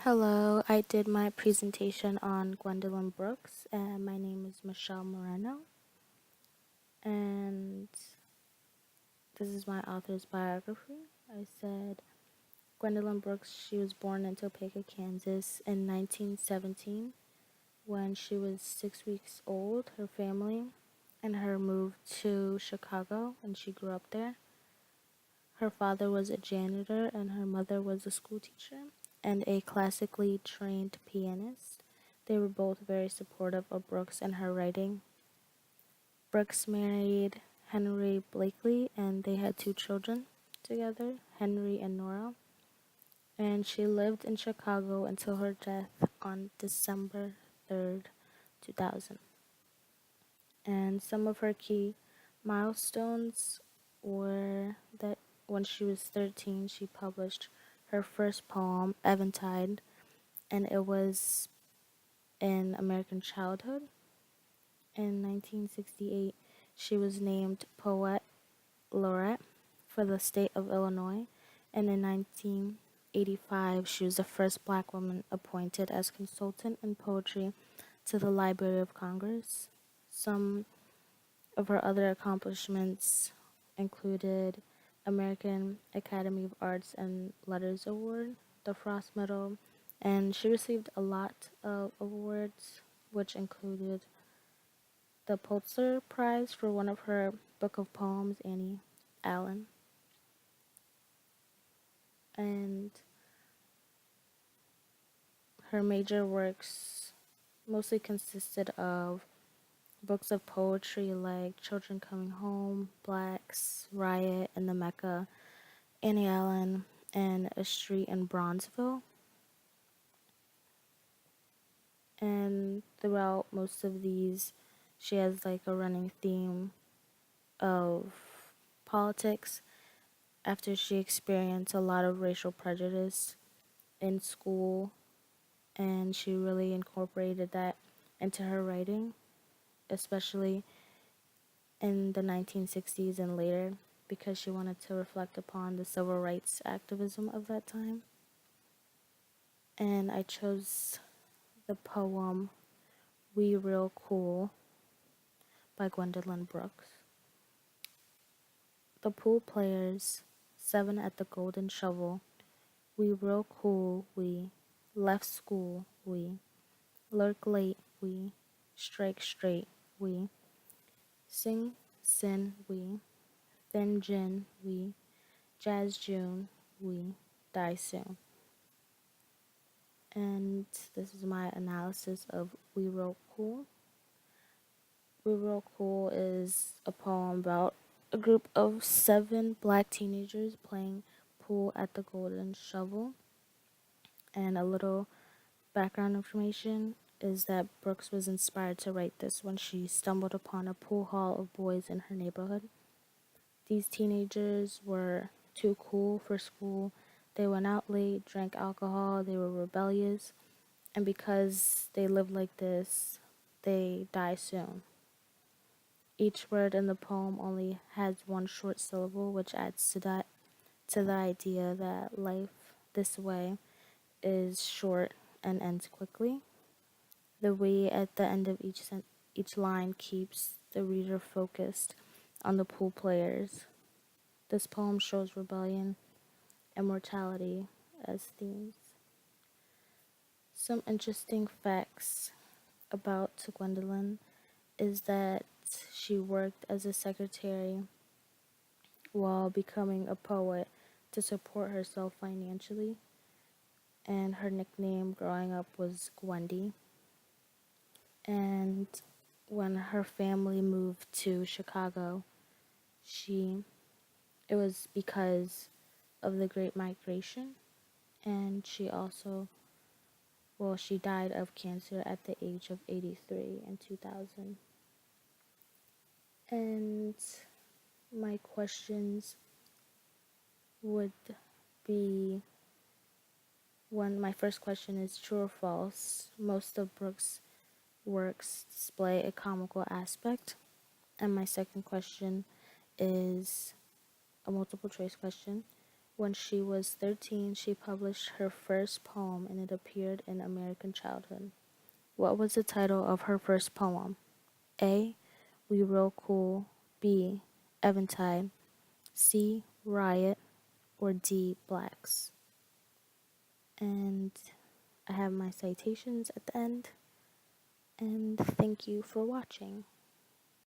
Hello, I did my presentation on Gwendolyn Brooks, and my name is Michelle Moreno. And this is my author's biography. I said Gwendolyn Brooks, she was born in Topeka, Kansas in 1917. When she was 6 weeks old, her family and her moved to Chicago, and she grew up there. Her father was a janitor, and her mother was a school teacher and a classically trained pianist. They were both very supportive of Brooks and her writing. Brooks married Henry Blakely, and they had two children together, Henry and Nora. And she lived in Chicago until her death on December 3rd, 2000. And some of her key milestones were that when she was 13, she published her first poem, Eventide, and it was in American Childhood. In 1968, she was named Poet Laureate for the state of Illinois, and in 1985, she was the first Black woman appointed as consultant in poetry to the Library of Congress. Some of her other accomplishments included American Academy of Arts and Letters Award, the Frost Medal, and she received a lot of awards, which included the Pulitzer Prize for one of her book of poems, Annie Allen. And her major works mostly consisted of books of poetry like Children Coming Home, Blacks, Riot in the Mecca, Annie Allen, and A Street in Bronzeville. And throughout most of these, she has like a running theme of politics after she experienced a lot of racial prejudice in school, and she really incorporated that into her writing, especially in the 1960s and later, because she wanted to reflect upon the civil rights activism of that time. And I chose the poem We Real Cool by Gwendolyn Brooks. The pool players, 7 at the Golden Shovel, we real cool, we left school, we lurk late, we strike straight, we sing sin, we thin gin, we jazz June, we die soon. And this is my analysis of We Real Cool. We Real Cool is a poem about a group of 7 Black teenagers playing pool at the Golden Shovel. And a little background information is that Brooks was inspired to write this when she stumbled upon a pool hall of boys in her neighborhood. These teenagers were too cool for school. They went out late, drank alcohol, they were rebellious, and because they lived like this, they die soon. Each word in the poem only has one short syllable, which adds to the idea that life this way is short and ends quickly. The "we" at the end of each line keeps the reader focused on the pool players. This poem shows rebellion and mortality as themes. Some interesting facts about Gwendolyn is that she worked as a secretary while becoming a poet to support herself financially, and her nickname growing up was Gwendy. And when her family moved to Chicago, it was because of the Great Migration, and she died of cancer at the age of 83 in 2000. And my questions would be, my first question is true or false. Most of Brooks' works display a comical aspect. And my second question is a multiple choice question. When she was 13, she published her first poem and it appeared in American Childhood. What was the title of her first poem? A. We Real Cool. B. Eventide. C. Riot. Or D. Blacks. And I have my citations at the end. And thank you for watching.